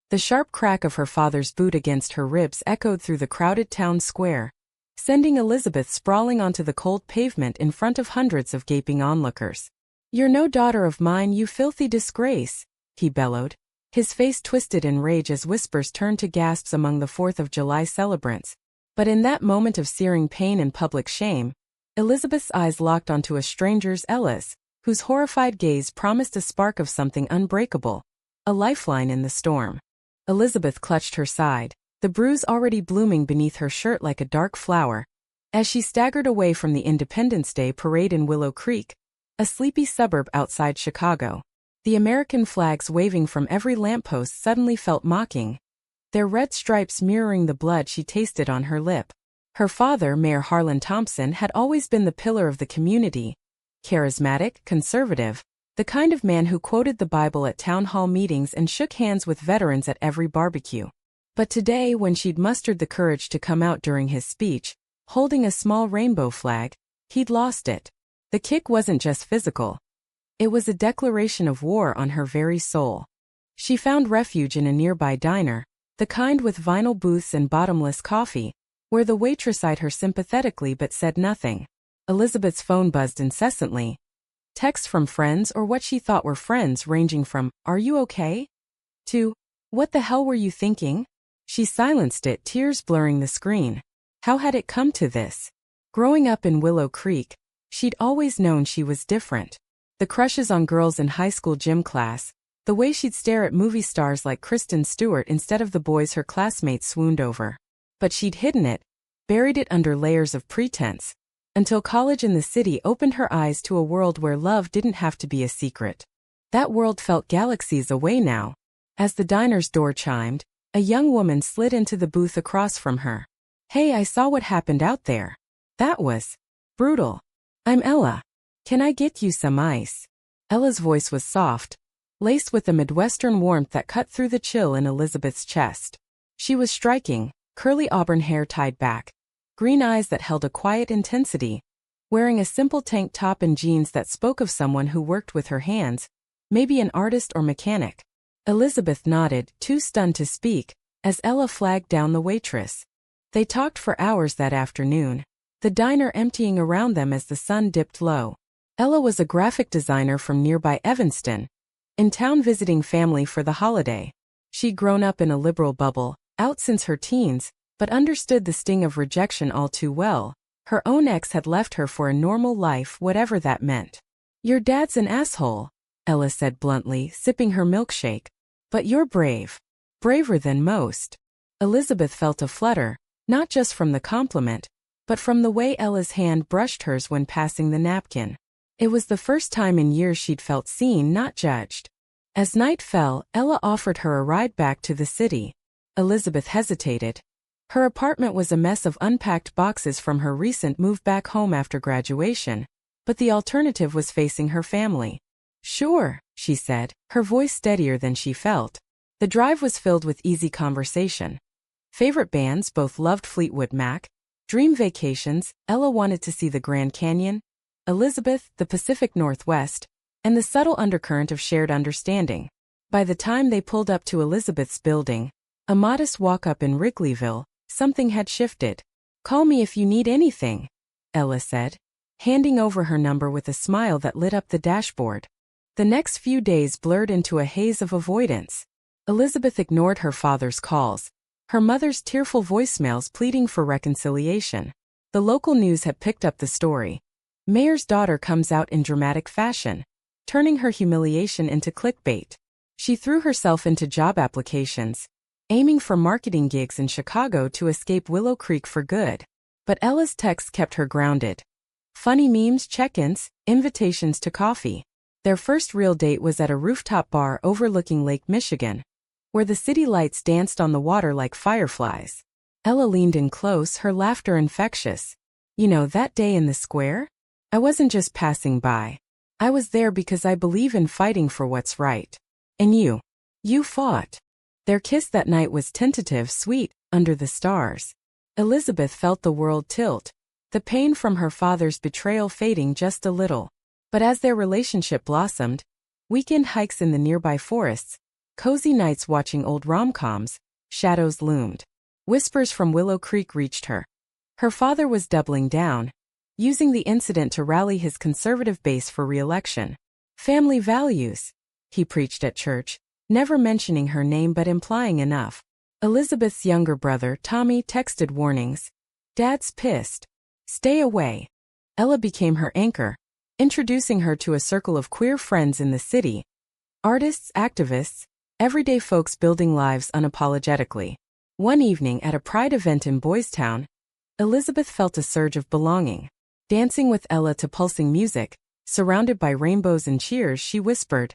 The sharp crack of her father's boot against her ribs echoed through the crowded town square, sending Elizabeth sprawling onto the cold pavement in front of hundreds of gaping onlookers. "You're no daughter of mine, you filthy disgrace," he bellowed, his face twisted in rage as whispers turned to gasps among the 4th of July celebrants. But in that moment of searing pain and public shame, Elizabeth's eyes locked onto a stranger's, Ella's, whose horrified gaze promised a spark of something unbreakable, a lifeline in the storm. Elizabeth clutched her side, the bruise already blooming beneath her shirt like a dark flower, as she staggered away from the Independence Day parade in Willow Creek, a sleepy suburb outside Chicago. The American flags waving from every lamppost suddenly felt mocking, their red stripes mirroring the blood she tasted on her lip. Her father, Mayor Harlan Thompson, had always been the pillar of the community, charismatic, conservative, the kind of man who quoted the Bible at town hall meetings and shook hands with veterans at every barbecue. But today, when she'd mustered the courage to come out during his speech, holding a small rainbow flag, he'd lost it. The kick wasn't just physical. It was a declaration of war on her very soul. She found refuge in a nearby diner, the kind with vinyl booths and bottomless coffee, where the waitress eyed her sympathetically but said nothing. Elizabeth's phone buzzed incessantly. Texts from friends or what she thought were friends ranging from, "Are you okay?" to, "What the hell were you thinking?" She silenced it, tears blurring the screen. How had it come to this? Growing up in Willow Creek, she'd always known she was different. The crushes on girls in high school gym class, the way she'd stare at movie stars like Kristen Stewart instead of the boys her classmates swooned over. But she'd hidden it, buried it under layers of pretense, until college in the city opened her eyes to a world where love didn't have to be a secret. That world felt galaxies away now. As the diner's door chimed, a young woman slid into the booth across from her. "Hey, I saw what happened out there. That was brutal. I'm Ella. Can I get you some ice?" Ella's voice was soft, laced with a Midwestern warmth that cut through the chill in Elizabeth's chest. She was striking, curly auburn hair tied back, green eyes that held a quiet intensity, wearing a simple tank top and jeans that spoke of someone who worked with her hands, maybe an artist or mechanic. Elizabeth nodded, too stunned to speak, as Ella flagged down the waitress. They talked for hours that afternoon, the diner emptying around them as the sun dipped low. Ella was a graphic designer from nearby Evanston, in town visiting family for the holiday. She'd grown up in a liberal bubble, out since her teens, but understood the sting of rejection all too well. Her own ex had left her for a normal life, whatever that meant. "Your dad's an asshole," Ella said bluntly, sipping her milkshake. "But you're brave. Braver than most." Elizabeth felt a flutter, not just from the compliment, but from the way Ella's hand brushed hers when passing the napkin. It was the first time in years she'd felt seen, not judged. As night fell, Ella offered her a ride back to the city. Elizabeth hesitated. Her apartment was a mess of unpacked boxes from her recent move back home after graduation, but the alternative was facing her family. "Sure," she said, her voice steadier than she felt. The drive was filled with easy conversation. Favorite bands, both loved Fleetwood Mac. Dream vacations, Ella wanted to see the Grand Canyon. Elizabeth, the Pacific Northwest, and the subtle undercurrent of shared understanding. By the time they pulled up to Elizabeth's building, a modest walk-up in Wrigleyville, something had shifted. "Call me if you need anything," Ella said, handing over her number with a smile that lit up the dashboard. The next few days blurred into a haze of avoidance. Elizabeth ignored her father's calls, her mother's tearful voicemails pleading for reconciliation. The local news had picked up the story. Mayor's daughter comes out in dramatic fashion, turning her humiliation into clickbait. She threw herself into job applications, aiming for marketing gigs in Chicago to escape Willow Creek for good. But Ella's texts kept her grounded. Funny memes, check-ins, invitations to coffee. Their first real date was at a rooftop bar overlooking Lake Michigan, where the city lights danced on the water like fireflies. Ella leaned in close, her laughter infectious. "You know, that day in the square? I wasn't just passing by. I was there because I believe in fighting for what's right. And you fought." Their kiss that night was tentative, sweet, under the stars. Elizabeth felt the world tilt, the pain from her father's betrayal fading just a little. But as their relationship blossomed, weekend hikes in the nearby forests, Cozy nights watching old rom-coms, shadows loomed. Whispers from Willow Creek reached her. Her father was doubling down, using the incident to rally his conservative base for re-election. Family values, he preached at church, never mentioning her name but implying enough. Elizabeth's younger brother, Tommy, texted warnings. Dad's pissed. Stay away. Ella became her anchor, introducing her to a circle of queer friends in the city. Artists, activists, everyday folks building lives unapologetically. One evening at a pride event in Boys Town, Elizabeth felt a surge of belonging. Dancing with Ella to pulsing music, surrounded by rainbows and cheers, she whispered,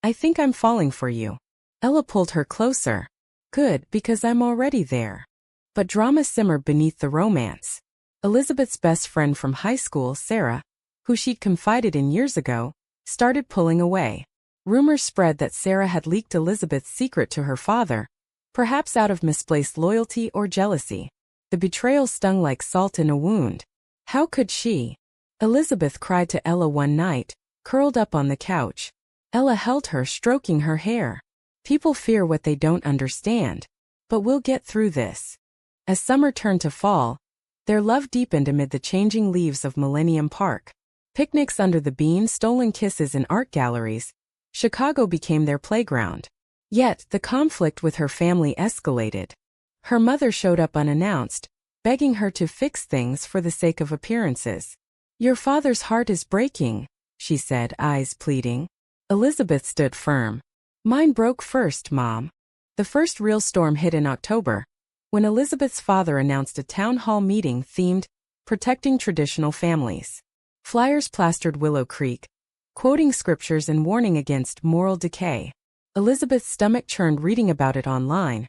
"I think I'm falling for you." Ella pulled her closer. "Good, because I'm already there." But drama simmered beneath the romance. Elizabeth's best friend from high school, Sarah, who she'd confided in years ago, started pulling away. Rumors spread that Sarah had leaked Elizabeth's secret to her father, perhaps out of misplaced loyalty or jealousy. The betrayal stung like salt in a wound. How could she? Elizabeth cried to Ella one night, curled up on the couch. Ella held her, stroking her hair. "People fear what they don't understand. But we'll get through this." As summer turned to fall, their love deepened amid the changing leaves of Millennium Park. Picnics under the bean, stolen kisses in art galleries. Chicago became their playground. Yet, the conflict with her family escalated. Her mother showed up unannounced, begging her to fix things for the sake of appearances. "Your father's heart is breaking," she said, eyes pleading. Elizabeth stood firm. "Mine broke first, Mom." The first real storm hit in October, when Elizabeth's father announced a town hall meeting themed Protecting Traditional Families. Flyers plastered Willow Creek, quoting scriptures and warning against moral decay. Elizabeth's stomach churned reading about it online.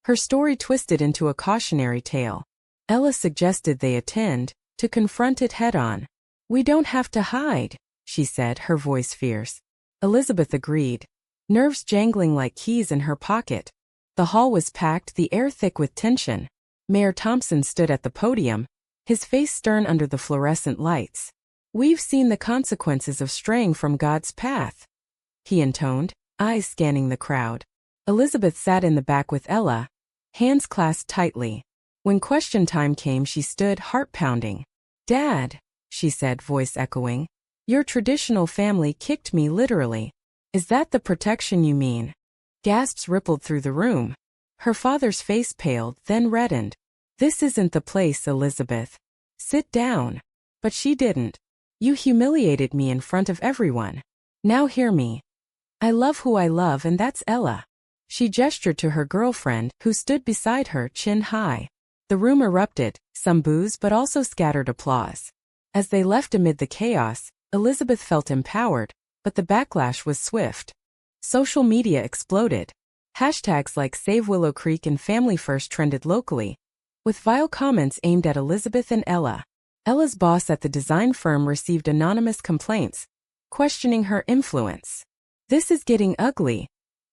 Her story twisted into a cautionary tale. Ella suggested they attend, to confront it head-on. "We don't have to hide," she said, her voice fierce. Elizabeth agreed, nerves jangling like keys in her pocket. The hall was packed, the air thick with tension. Mayor Thompson stood at the podium, his face stern under the fluorescent lights. "We've seen the consequences of straying from God's path," he intoned, eyes scanning the crowd. Elizabeth sat in the back with Ella, hands clasped tightly. When question time came, she stood, heart pounding. "Dad," she said, voice echoing, "your traditional family kicked me literally. Is that the protection you mean?" Gasps rippled through the room. Her father's face paled, then reddened. "This isn't the place, Elizabeth. Sit down." But she didn't. "You humiliated me in front of everyone. Now hear me. I love who I love, and that's Ella." She gestured to her girlfriend, who stood beside her, chin high. The room erupted, some boos but also scattered applause. As they left amid the chaos, Elizabeth felt empowered, but the backlash was swift. Social media exploded. Hashtags like Save Willow Creek and Family First trended locally, with vile comments aimed at Elizabeth and Ella. Ella's boss at the design firm received anonymous complaints, questioning her influence. "This is getting ugly,"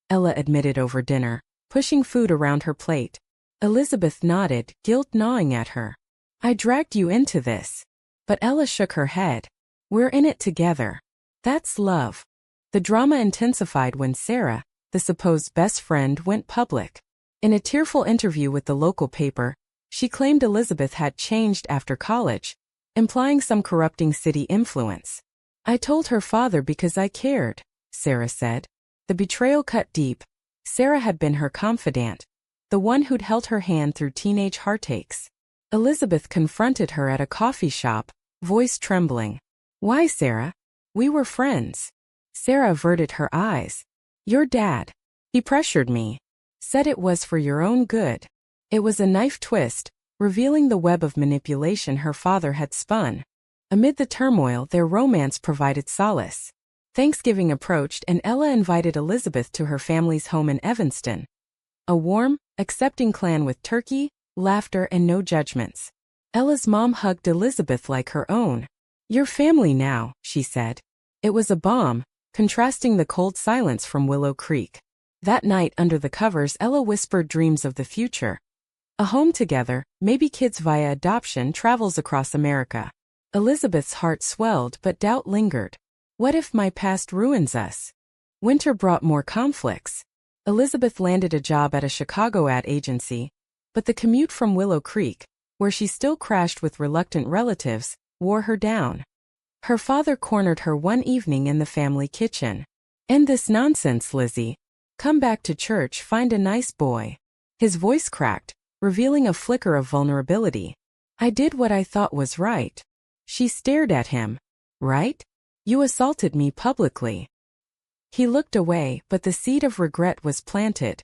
Ella admitted over dinner, pushing food around her plate. Elizabeth nodded, guilt gnawing at her. "I dragged you into this." But Ella shook her head. "We're in it together. That's love." The drama intensified when Sarah, the supposed best friend, went public. In a tearful interview with the local paper, she claimed Elizabeth had changed after college, implying some corrupting city influence. "I told her father because I cared," Sarah said. The betrayal cut deep. Sarah had been her confidant, the one who'd held her hand through teenage heartaches. Elizabeth confronted her at a coffee shop, voice trembling. "Why, Sarah? We were friends." Sarah averted her eyes. "Your dad. He pressured me. Said it was for your own good." It was a knife twist, revealing the web of manipulation her father had spun. Amid the turmoil, their romance provided solace. Thanksgiving approached and Ella invited Elizabeth to her family's home in Evanston. A warm, accepting clan with turkey, laughter, and no judgments. Ella's mom hugged Elizabeth like her own. "Your family now," she said. It was a balm, contrasting the cold silence from Willow Creek. That night under the covers, Ella whispered dreams of the future. A home together, maybe kids via adoption, travels across America. Elizabeth's heart swelled, but doubt lingered. What if my past ruins us? Winter brought more conflicts. Elizabeth landed a job at a Chicago ad agency, but the commute from Willow Creek, where she still crashed with reluctant relatives, wore her down. Her father cornered her one evening in the family kitchen. "End this nonsense, Lizzie. Come back to church, find a nice boy." His voice cracked, revealing a flicker of vulnerability. "I did what I thought was right." She stared at him. "Right? You assaulted me publicly." He looked away, but the seed of regret was planted.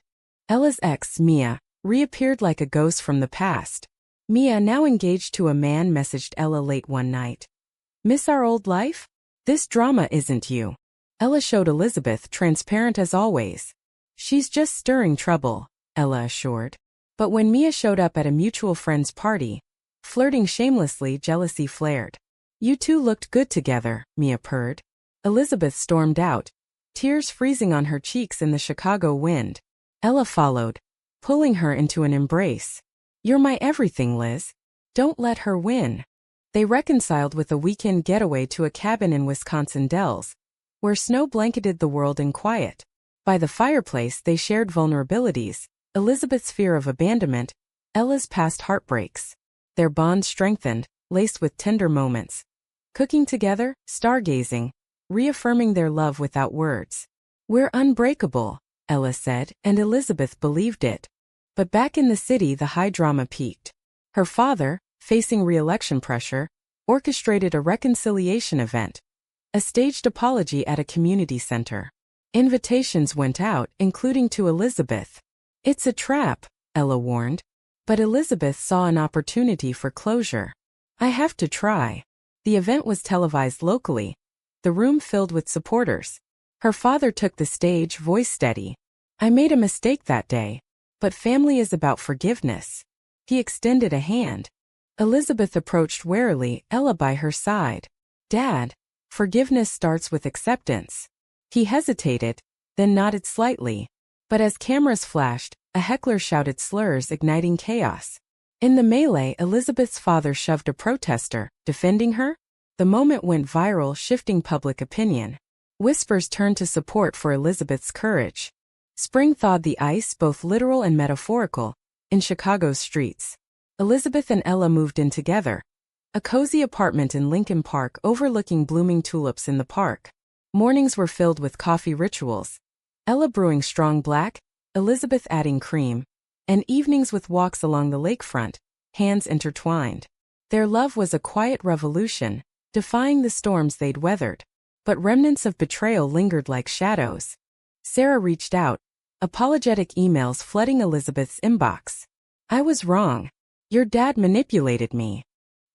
Ella's ex, Mia, reappeared like a ghost from the past. Mia, now engaged to a man, messaged Ella late one night. "Miss our old life? This drama isn't you." Ella showed Elizabeth, transparent as always. "She's just stirring trouble," Ella assured. But when Mia showed up at a mutual friend's party, flirting shamelessly, jealousy flared. "You two looked good together," Mia purred. Elizabeth stormed out, tears freezing on her cheeks in the Chicago wind. Ella followed, pulling her into an embrace. "You're my everything, Liz. Don't let her win." They reconciled with a weekend getaway to a cabin in Wisconsin Dells, where snow blanketed the world in quiet. By the fireplace they shared vulnerabilities, Elizabeth's fear of abandonment, Ella's past heartbreaks. Their bond strengthened, laced with tender moments. Cooking together, stargazing, reaffirming their love without words. "We're unbreakable," Ella said, and Elizabeth believed it. But back in the city the high drama peaked. Her father, facing re-election pressure, orchestrated a reconciliation event. A staged apology at a community center. Invitations went out, including to Elizabeth. "It's a trap," Ella warned. But Elizabeth saw an opportunity for closure. "I have to try." The event was televised locally, the room filled with supporters. Her father took the stage, voice steady. "I made a mistake that day, but family is about forgiveness." He extended a hand. Elizabeth approached warily, Ella by her side. "Dad, forgiveness starts with acceptance." He hesitated, then nodded slightly. But as cameras flashed, a heckler shouted slurs, igniting chaos. In the melee, Elizabeth's father shoved a protester, defending her. The moment went viral, shifting public opinion. Whispers turned to support for Elizabeth's courage. Spring thawed the ice, both literal and metaphorical, in Chicago's streets. Elizabeth and Ella moved in together. A cozy apartment in Lincoln Park overlooking blooming tulips in the park. Mornings were filled with coffee rituals. Ella brewing strong black, Elizabeth adding cream, and evenings with walks along the lakefront, hands intertwined. Their love was a quiet revolution, defying the storms they'd weathered. But remnants of betrayal lingered like shadows. Sarah reached out, apologetic emails flooding Elizabeth's inbox. "I was wrong. Your dad manipulated me."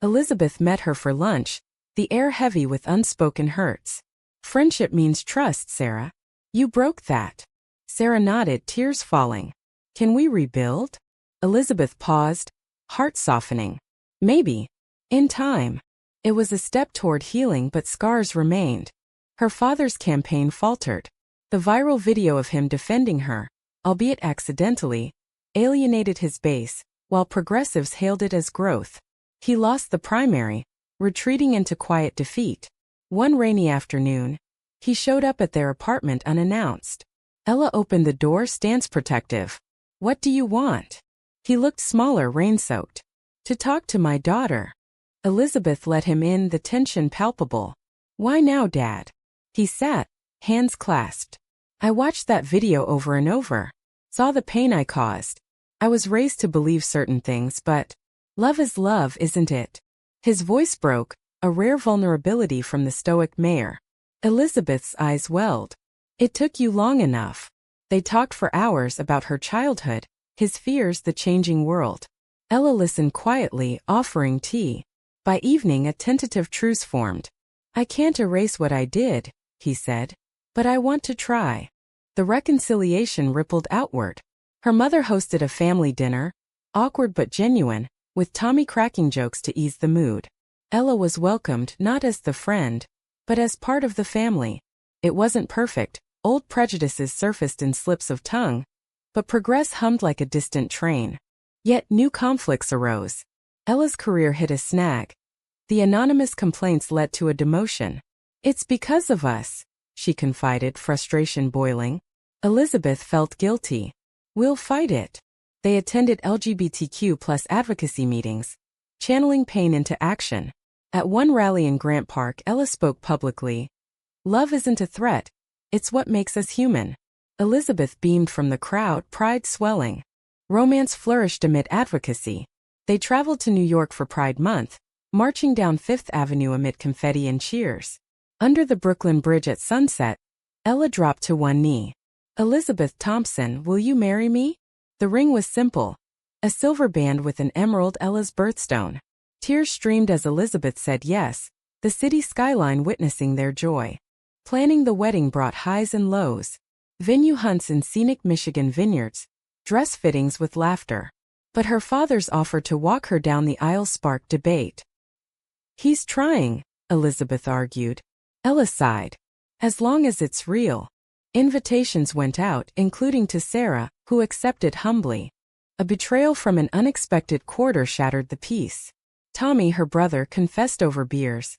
Elizabeth met her for lunch, the air heavy with unspoken hurts. "Friendship means trust, Sarah. You broke that." Sarah nodded, tears falling. "Can we rebuild?" Elizabeth paused, heart softening. "Maybe. In time." It was a step toward healing, but scars remained. Her father's campaign faltered. The viral video of him defending her, albeit accidentally, alienated his base, while progressives hailed it as growth. He lost the primary, retreating into quiet defeat. One rainy afternoon, he showed up at their apartment unannounced. Ella opened the door, stance protective. "What do you want?" He looked smaller, rain-soaked. "To talk to my daughter." Elizabeth let him in, the tension palpable. "Why now, Dad?" He sat, hands clasped. "I watched that video over and over. Saw the pain I caused. I was raised to believe certain things, but love is love, isn't it?" His voice broke, a rare vulnerability from the stoic mayor. Elizabeth's eyes welled. "It took you long enough." They talked for hours about her childhood, his fears, the changing world. Ella listened quietly, offering tea. By evening a tentative truce formed. "I can't erase what I did," he said, "but I want to try." The reconciliation rippled outward. Her mother hosted a family dinner, awkward but genuine, with Tommy cracking jokes to ease the mood. Ella was welcomed not as the friend, but as part of the family. It wasn't perfect, old prejudices surfaced in slips of tongue, but progress hummed like a distant train. Yet new conflicts arose. Ella's career hit a snag. The anonymous complaints led to a demotion. "It's because of us," she confided, frustration boiling. Elizabeth felt guilty. We'll fight it. They attended LGBTQ+ advocacy meetings, channeling pain into action. At one rally in Grant Park, Ella spoke publicly. Love isn't a threat, it's what makes us human. Elizabeth beamed from the crowd, pride swelling. Romance flourished amid advocacy. They traveled to New York for Pride Month, marching down Fifth Avenue amid confetti and cheers. Under the Brooklyn Bridge at sunset, Ella dropped to one knee. Elizabeth Thompson, will you marry me? The ring was simple. A silver band with an emerald, Ella's birthstone. Tears streamed as Elizabeth said yes, the city skyline witnessing their joy. Planning the wedding brought highs and lows. Venue hunts in scenic Michigan vineyards, dress fittings with laughter. But her father's offer to walk her down the aisle sparked debate. He's trying, Elizabeth argued. Ella sighed. As long as it's real. Invitations went out, including to Sarah, who accepted humbly. A betrayal from an unexpected quarter shattered the peace. Tommy, her brother, confessed over beers.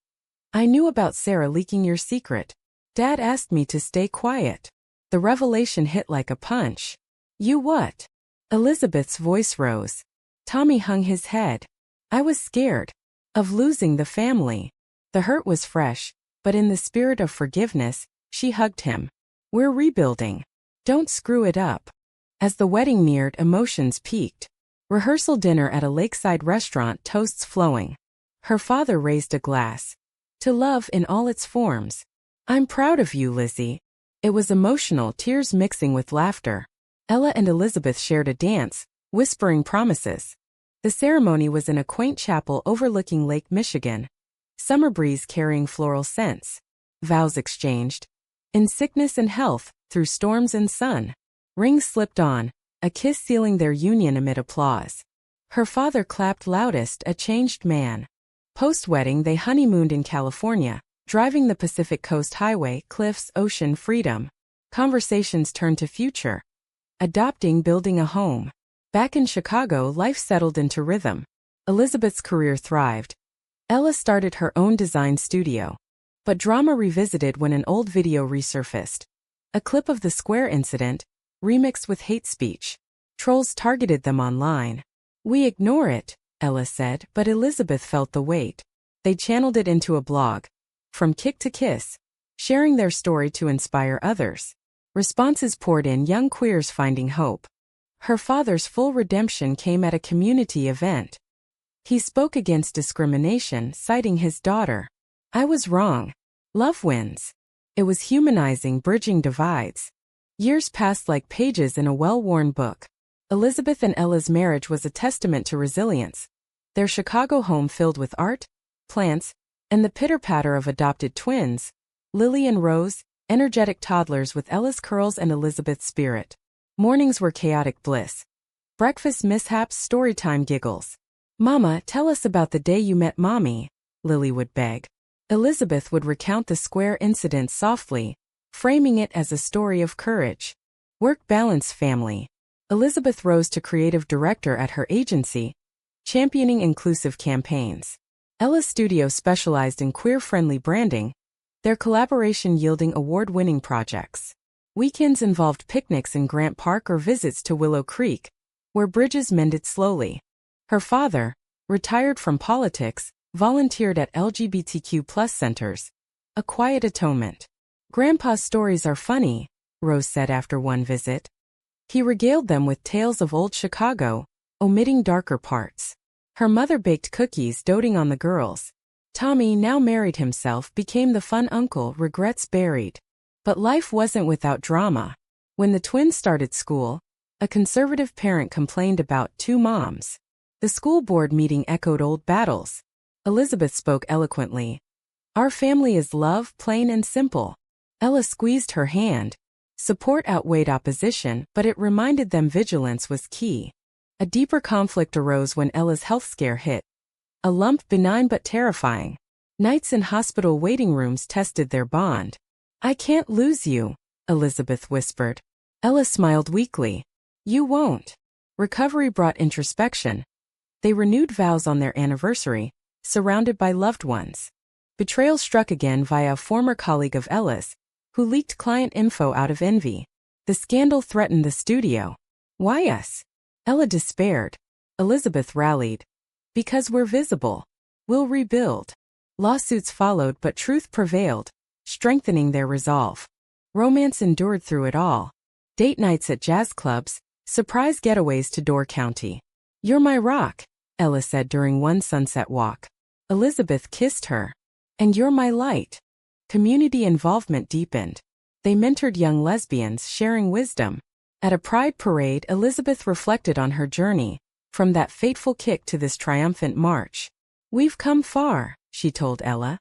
I knew about Sarah leaking your secret. Dad asked me to stay quiet. The revelation hit like a punch. You what? Elizabeth's voice rose. Tommy hung his head. I was scared. Of losing the family. The hurt was fresh, but in the spirit of forgiveness, she hugged him. We're rebuilding. Don't screw it up. As the wedding neared, emotions peaked. Rehearsal dinner at a lakeside restaurant, toasts flowing. Her father raised a glass. To love in all its forms. I'm proud of you, Lizzie. It was emotional, tears mixing with laughter. Ella and Elizabeth shared a dance, whispering promises. The ceremony was in a quaint chapel overlooking Lake Michigan. Summer breeze carrying floral scents. Vows exchanged. In sickness and health, through storms and sun. Rings slipped on, a kiss sealing their union amid applause. Her father clapped loudest, a changed man. Post-wedding they honeymooned in California, driving the Pacific Coast Highway, cliffs, ocean, freedom. Conversations turned to future. Adopting, building a home. Back in Chicago, life settled into rhythm. Elizabeth's career thrived. Ella started her own design studio. But drama revisited when an old video resurfaced. A clip of the Square incident, remixed with hate speech. Trolls targeted them online. We ignore it, Ella said, but Elizabeth felt the weight. They channeled it into a blog. From kick to kiss. Sharing their story to inspire others. Responses poured in, young queers finding hope. Her father's full redemption came at a community event. He spoke against discrimination, citing his daughter. I was wrong. Love wins. It was humanizing, bridging divides. Years passed like pages in a well-worn book. Elizabeth and Ella's marriage was a testament to resilience. Their Chicago home filled with art, plants, and the pitter-patter of adopted twins, Lily and Rose, energetic toddlers with Ella's curls and Elizabeth's spirit. Mornings were chaotic bliss. Breakfast mishaps, storytime giggles. Mama, tell us about the day you met Mommy, Lily would beg. Elizabeth would recount the Square incident softly, framing it as a story of courage. Work balance, family. Elizabeth rose to creative director at her agency, championing inclusive campaigns. Ella's studio specialized in queer-friendly branding, their collaboration yielding award-winning projects. Weekends involved picnics in Grant Park or visits to Willow Creek, where bridges mended slowly. Her father, retired from politics, volunteered at LGBTQ+ centers. A quiet atonement. Grandpa's stories are funny, Rose said after one visit. He regaled them with tales of old Chicago, omitting darker parts. Her mother baked cookies, doting on the girls. Tommy, now married himself, became the fun uncle, regrets buried. But life wasn't without drama. When the twins started school, a conservative parent complained about two moms. The school board meeting echoed old battles. Elizabeth spoke eloquently. Our family is love, plain and simple. Ella squeezed her hand. Support outweighed opposition, but it reminded them vigilance was key. A deeper conflict arose when Ella's health scare hit. A lump, benign but terrifying. Nights in hospital waiting rooms tested their bond. I can't lose you, Elizabeth whispered. Ella smiled weakly. You won't. Recovery brought introspection. They renewed vows on their anniversary, surrounded by loved ones. Betrayal struck again via a former colleague of Ella's, who leaked client info out of envy. The scandal threatened the studio. Why us? Ella despaired. Elizabeth rallied. Because we're visible. We'll rebuild. Lawsuits followed, but truth prevailed, strengthening their resolve. Romance endured through it all. Date nights at jazz clubs, surprise getaways to Door County. You're my rock, Ella said during one sunset walk. Elizabeth kissed her. And you're my light. Community involvement deepened. They mentored young lesbians, sharing wisdom. At a pride parade, Elizabeth reflected on her journey, from that fateful kick to this triumphant march. We've come far, she told Ella.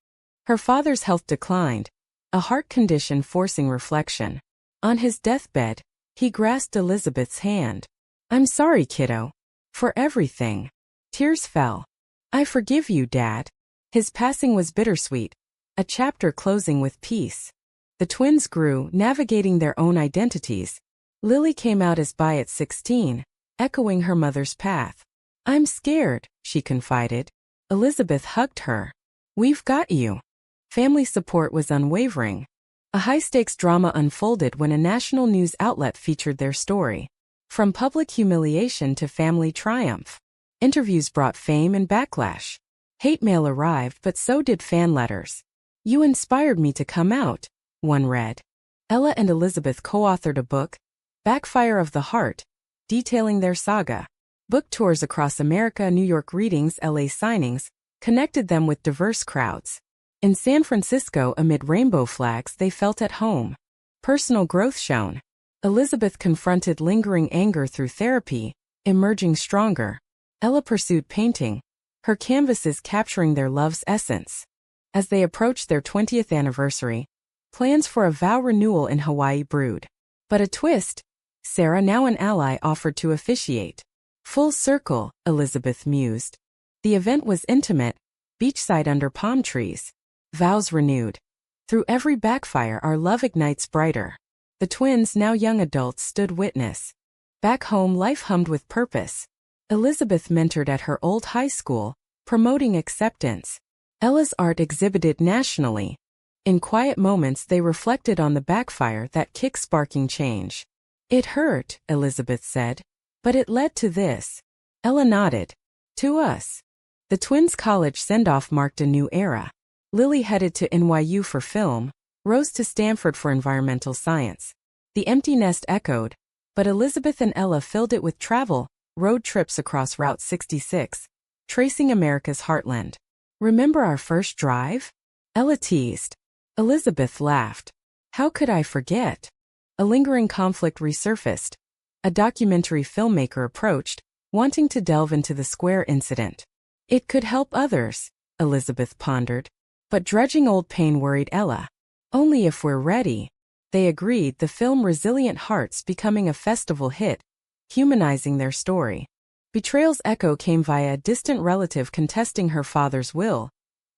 Her father's health declined, a heart condition forcing reflection. On his deathbed, he grasped Elizabeth's hand. I'm sorry, kiddo. For everything. Tears fell. I forgive you, Dad. His passing was bittersweet, a chapter closing with peace. The twins grew, navigating their own identities. Lily came out as bi at 16, echoing her mother's path. I'm scared, she confided. Elizabeth hugged her. We've got you. Family support was unwavering. A high-stakes drama unfolded when a national news outlet featured their story. From public humiliation to family triumph. Interviews brought fame and backlash. Hate mail arrived, but so did fan letters. You inspired me to come out, one read. Ella and Elizabeth co-authored a book, Backfire of the Heart, detailing their saga. Book tours across America, New York readings, LA signings, connected them with diverse crowds. In San Francisco, amid rainbow flags, they felt at home. Personal growth shown. Elizabeth confronted lingering anger through therapy, emerging stronger. Ella pursued painting, her canvases capturing their love's essence. As they approached their 20th anniversary, plans for a vow renewal in Hawaii brewed. But a twist. Sarah, now an ally, offered to officiate. Full circle, Elizabeth mused. The event was intimate, beachside under palm trees. Vows renewed. Through every backfire, our love ignites brighter. The twins, now young adults, stood witness. Back home, life hummed with purpose. Elizabeth mentored at her old high school, promoting acceptance. Ella's art exhibited nationally. In quiet moments, they reflected on the backfire that kick-sparking change. It hurt, Elizabeth said, but it led to this. Ella nodded. To us. The twins' college send-off marked a new era. Lily headed to NYU for film, Rose to Stanford for environmental science. The empty nest echoed, but Elizabeth and Ella filled it with travel, road trips across Route 66, tracing America's heartland. Remember our first drive? Ella teased. Elizabeth laughed. How could I forget? A lingering conflict resurfaced. A documentary filmmaker approached, wanting to delve into the square incident. It could help others, Elizabeth pondered. But dredging old pain worried Ella. Only if we're ready. They agreed, the film Resilient Hearts becoming a festival hit, humanizing their story. Betrayal's echo came via a distant relative contesting her father's will,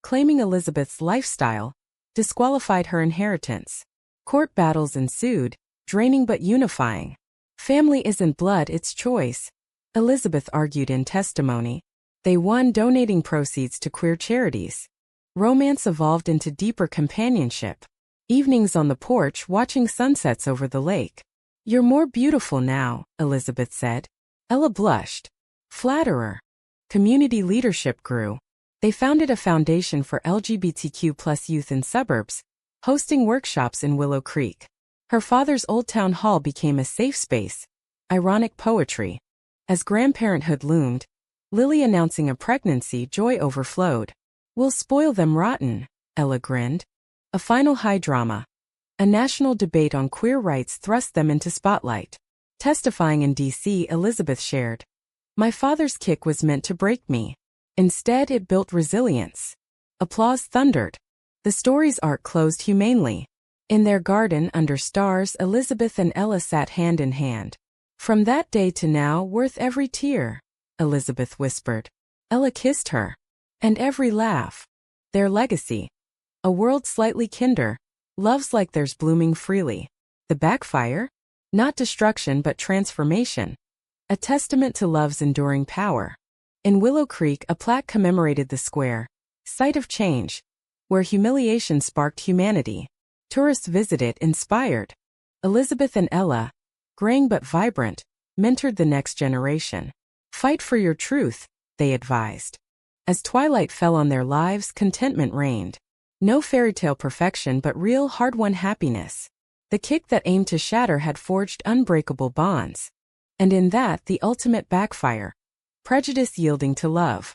claiming Elizabeth's lifestyle, disqualified her inheritance. Court battles ensued, draining but unifying. Family isn't blood, it's choice, Elizabeth argued in testimony. They won, donating proceeds to queer charities. Romance evolved into deeper companionship. Evenings on the porch watching sunsets over the lake. You're more beautiful now, Elizabeth said. Ella blushed. Flatterer. Community leadership grew. They founded a foundation for LGBTQ+ youth in suburbs, hosting workshops in Willow Creek. Her father's old town hall became a safe space. Ironic poetry. As grandparenthood loomed, Lily announcing a pregnancy, joy overflowed. We'll spoil them rotten, Ella grinned. A final high drama. A national debate on queer rights thrust them into spotlight. Testifying in D.C., Elizabeth shared. My father's kick was meant to break me. Instead, it built resilience. Applause thundered. The story's arc closed humanely. In their garden under stars, Elizabeth and Ella sat hand in hand. From that day to now, worth every tear, Elizabeth whispered. Ella kissed her. And every laugh. Their legacy. A world slightly kinder. Loves like theirs blooming freely. The backfire? Not destruction but transformation. A testament to love's enduring power. In Willow Creek, a plaque commemorated the square, site of change, where humiliation sparked humanity. Tourists visit it inspired. Elizabeth and Ella, graying but vibrant, mentored the next generation. Fight for your truth, they advised. As twilight fell on their lives, contentment reigned. No fairy tale perfection but real hard-won happiness. The kick that aimed to shatter had forged unbreakable bonds. And in that, the ultimate backfire. Prejudice yielding to love.